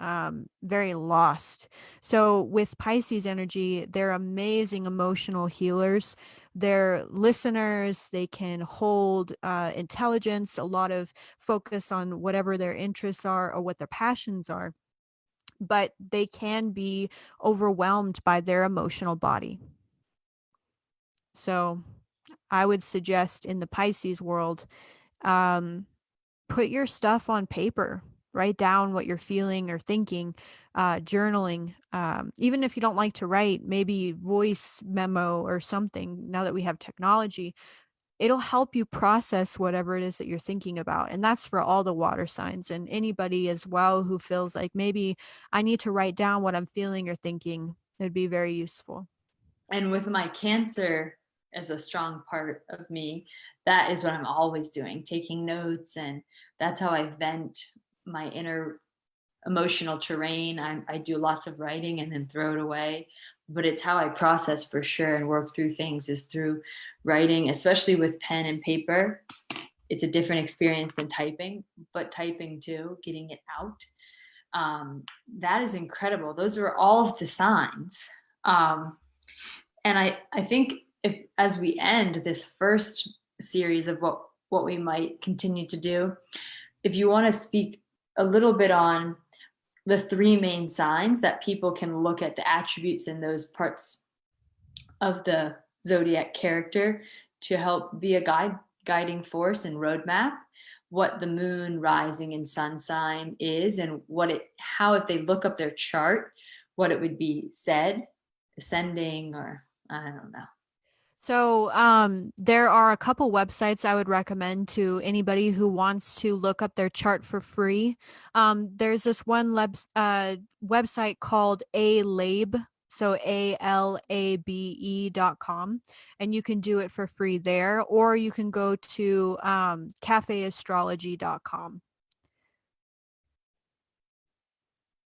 very lost. So with Pisces energy, they're amazing emotional healers. They're listeners. They can hold intelligence, a lot of focus on whatever their interests are or what their passions are. But they can be overwhelmed by their emotional body. So I would suggest in the Pisces world, um, put your stuff on paper, write down what you're feeling or thinking, journaling. Even if you don't like to write, maybe voice memo or something. Now that we have technology, it'll help you process whatever it is that you're thinking about. And that's for all the water signs and anybody as well who feels like maybe I need to write down what I'm feeling or thinking. It'd be very useful. And with my Cancer as a strong part of me, that is what I'm always doing, taking notes. And that's how I vent my inner emotional terrain. I do lots of writing and then throw it away. But it's how I process for sure and work through things is through writing, especially with pen and paper. It's a different experience than typing, but typing too, getting it out. That is incredible. Those are all of the signs. Um, and I think if as we end this first series of what we might continue to do, if you want to speak a little bit on the three main signs that people can look at the attributes in those parts of the zodiac character to help be a guiding force and roadmap what the moon, rising, and sun sign is, and how, if they look up their chart, what it would be said, ascending, or I don't know. So, there are a couple websites I would recommend to anybody who wants to look up their chart for free. There's this one website called ALABE, so ALABE.com, and you can do it for free there, or you can go to cafeastrology.com.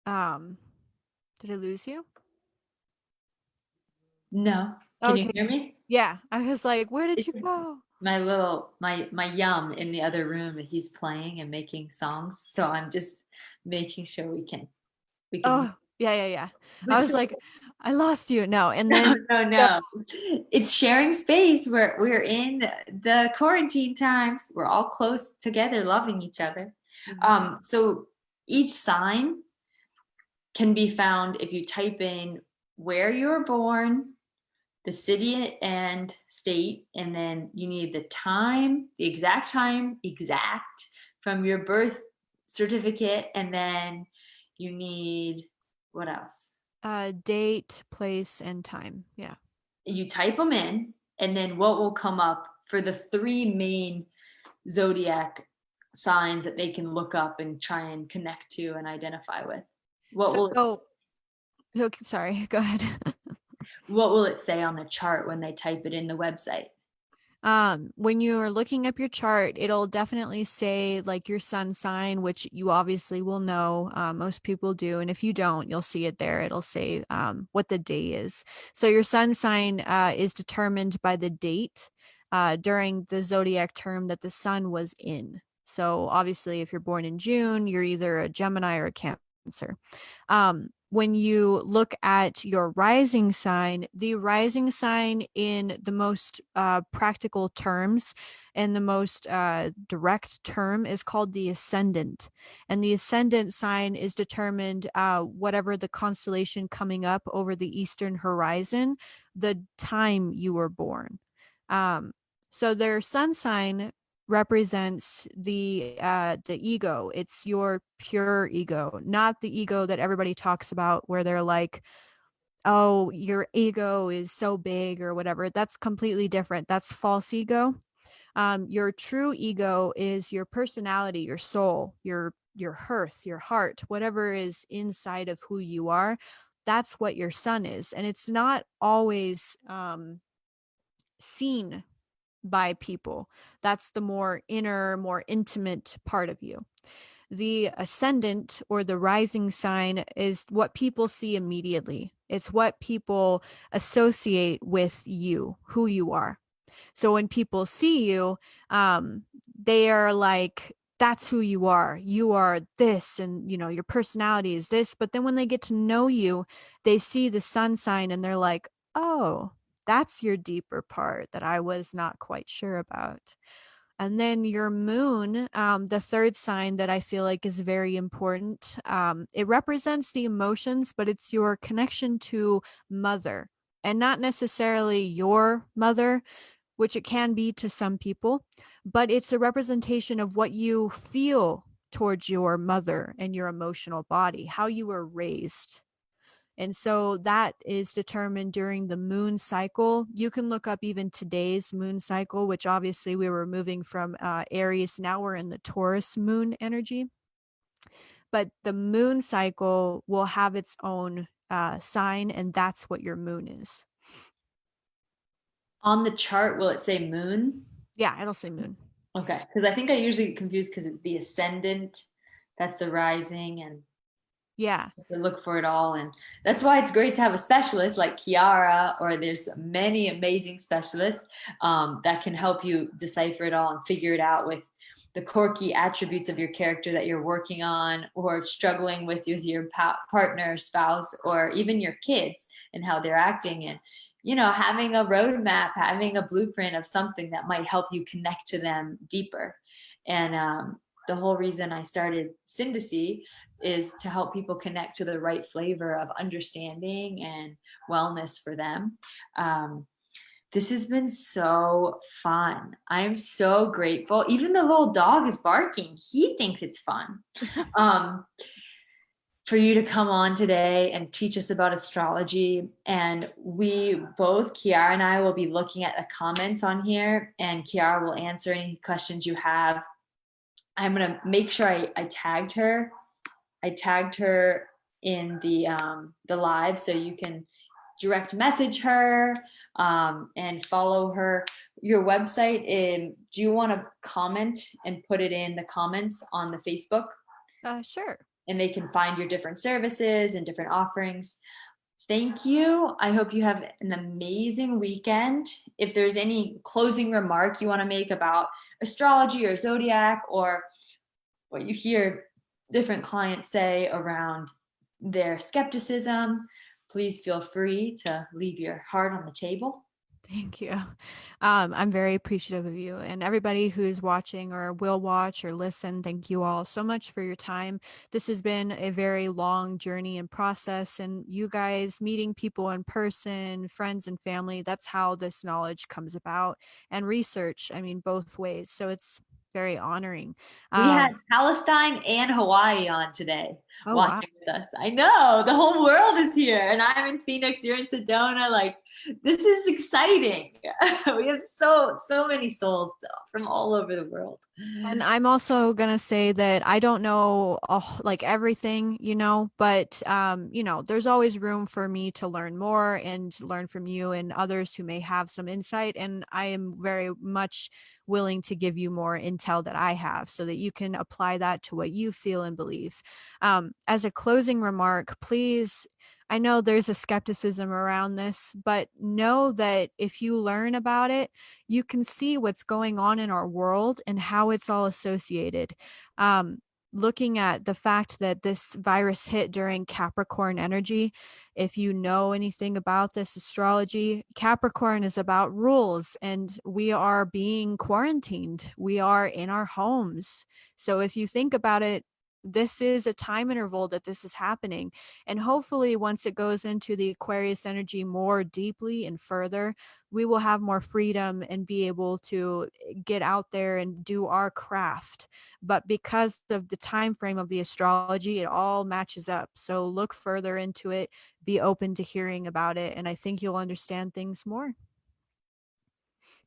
Did I lose you? No, can you Okay. hear me? Yeah, I was like, where did you It's go? my yum in the other room. He's playing and making songs, so I'm just making sure we can. Oh, yeah, yeah, yeah. I But was so like, I lost you. No. And no, then, no, so, no. It's sharing space. We're in the quarantine times. We're all close together, loving each other. exactly. So each sign can be found if you type in where you were born, the city and state, and then you need the time, the exact time, exact from your birth certificate, and then you need what else? Date, place, and time. Yeah. You type them in, and then what will come up for the three main zodiac signs that they can look up and try and connect to and identify with? What So, will it, so, okay, sorry, go ahead. what will it say on the chart when they type it in the website? When you're looking up your chart, it'll definitely say like your sun sign, which you obviously will know. Most people do. And if you don't, you'll see it there. It'll say what the day is. So your sun sign is determined by the date during the zodiac term that the sun was in. So obviously, if you're born in June, you're either a Gemini or a Cancer. When you look at your rising sign, the rising sign in the most practical terms and the most direct term is called the ascendant. And the ascendant sign is determined whatever the constellation coming up over the eastern horizon, the time you were born. Um, so their sun sign represents the ego. It's your pure ego, not the ego that everybody talks about where they're like, oh, your ego is so big or whatever. That's completely different. That's false ego. Your true ego is your personality, your soul, your hearth, your heart, whatever is inside of who you are. That's what your sun is, and it's not always seen by people. That's the more inner, more intimate part of you. The ascendant or the rising sign is what people see immediately. It's what people associate with you, who you are. So when people see you, they are like, that's who you are. You are this, and your personality is this. But then when they get to know you, they see the sun sign and they're like, oh, that's your deeper part that I was not quite sure about. And then your moon, the third sign that I feel like is very important, it represents the emotions, but it's your connection to mother, and not necessarily your mother, which it can be to some people, but it's a representation of what you feel towards your mother and your emotional body, how you were raised. And so that is determined during the moon cycle. You can look up even today's moon cycle, which obviously we were moving from Aries. Now we're in the Taurus moon energy. But the moon cycle will have its own sign, and that's what your moon is. On the chart, will it say moon? Yeah, it'll say moon. Okay, because I think I usually get confused because it's the ascendant, that's the rising, and Yeah. to look for it all. And that's why it's great to have a specialist like Kiara, or there's many amazing specialists that can help you decipher it all and figure it out with the quirky attributes of your character that you're working on or struggling with your partner, spouse, or even your kids and how they're acting. And having a roadmap, having a blueprint of something that might help you connect to them deeper. And the whole reason I started Syndicy is to help people connect to the right flavor of understanding and wellness for them. This has been so fun. I'm so grateful. Even the little dog is barking. He thinks it's fun. Um, for you to come on today and teach us about astrology. And we both, Kiara and I, will be looking at the comments on here, and Kiara will answer any questions you have. I'm gonna make sure I tagged her. I tagged her in the live, so you can direct message her and follow her. Your website. Do you want to comment and put it in the comments on the Facebook? Sure. And they can find your different services and different offerings. Thank you. I hope you have an amazing weekend. If there's any closing remark you want to make about astrology or zodiac, or what you hear different clients say around their skepticism, please feel free to leave your heart on the table. Thank you. I'm very appreciative of you and everybody who's watching or will watch or listen. Thank you all so much for your time. This has been a very long journey and process, and you guys meeting people in person, friends and family, that's how this knowledge comes about, and research, I mean, both ways. So it's very honoring. We had Palestine and Hawaii on today Oh, wow. watching with us. I know, the whole world is here, and I'm in Phoenix, you're in Sedona. Like, this is exciting. We have so many souls from all over the world. And I'm also going to say that I don't know like everything, but there's always room for me to learn more and learn from you and others who may have some insight. And I am very much willing to give you more intel that I have so that you can apply that to what you feel and believe. As a closing remark, please, I know there's a skepticism around this, but know that if you learn about it, you can see what's going on in our world and how it's all associated. Looking at the fact that this virus hit during Capricorn energy, if you know anything about this astrology, Capricorn is about rules, and we are being quarantined. We are in our homes. So if you think about it, this is a time interval that this is happening. And hopefully, once it goes into the Aquarius energy more deeply and further, we will have more freedom and be able to get out there and do our craft. But because of the time frame of the astrology, it all matches up. So look further into it, be open to hearing about it, and I think you'll understand things more.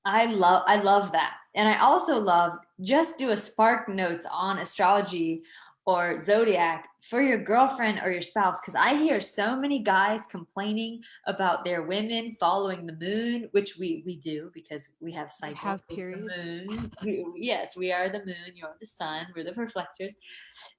I love that. And I also love, just do a spark notes on astrology or zodiac for your girlfriend or your spouse, because I hear so many guys complaining about their women following the moon, which we do because we have We cycles have with periods. the moon. Yes, we are the moon, you're the sun, we're the reflectors.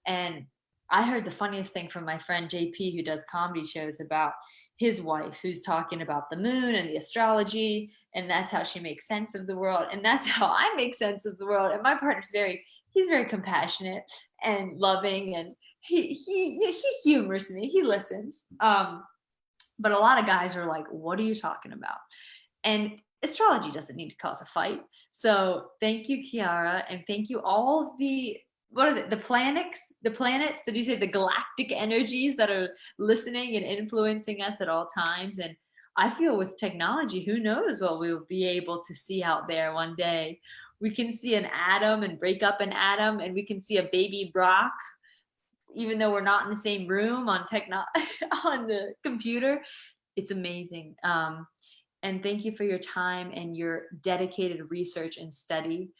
And I heard the funniest thing from my friend JP, who does comedy shows, about his wife who's talking about the moon and the astrology, and that's how she makes sense of the world, and that's how I make sense of the world. And my partner's he's very compassionate and loving, and he humors me, he listens. But a lot of guys are like, what are you talking about? And astrology doesn't need to cause a fight. So thank you, Kiara, and thank you all the, what are the planets, did you say the galactic energies that are listening and influencing us at all times. And I feel with technology, who knows what we'll be able to see out there one day. We can see an atom and break up an atom, and we can see a baby Brock, even though we're not in the same room on on the computer. It's amazing. And thank you for your time and your dedicated research and study.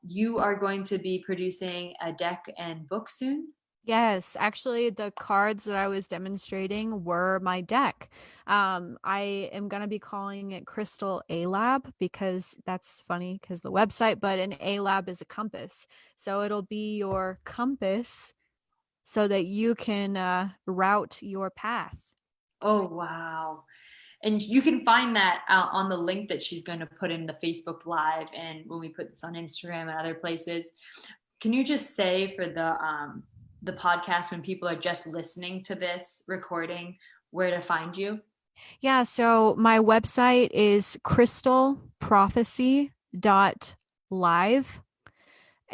You are going to be producing a deck and book soon? Yes, actually, the cards that I was demonstrating were my deck. I am going to be calling it Crystal A Lab because that's funny because the website, but an A Lab is a compass. So it'll be your compass so that you can route your path. Oh, wow. And you can find that on the link that she's going to put in the Facebook Live, and when we put this on Instagram and other places. Can you just say for the podcast, when people are just listening to this recording, where to find you? Yeah, so my website is crystalprophecy.live.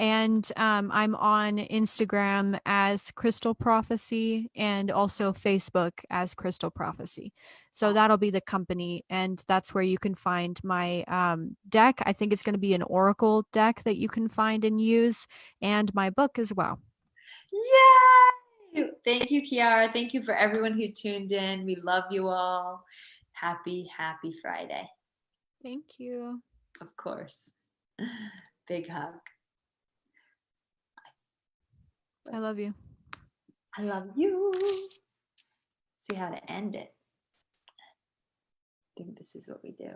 And I'm on Instagram as Crystal Prophecy and also Facebook as Crystal Prophecy. So that'll be the company, and that's where you can find my deck. I think it's going to be an Oracle deck that you can find and use, and my book as well. Yay! Thank you, Kiara. Thank you for everyone who tuned in. We love you all. Happy, happy Friday. Thank you. Of course. Big hug. I love you. I love you. See how to end it. I think this is what we do.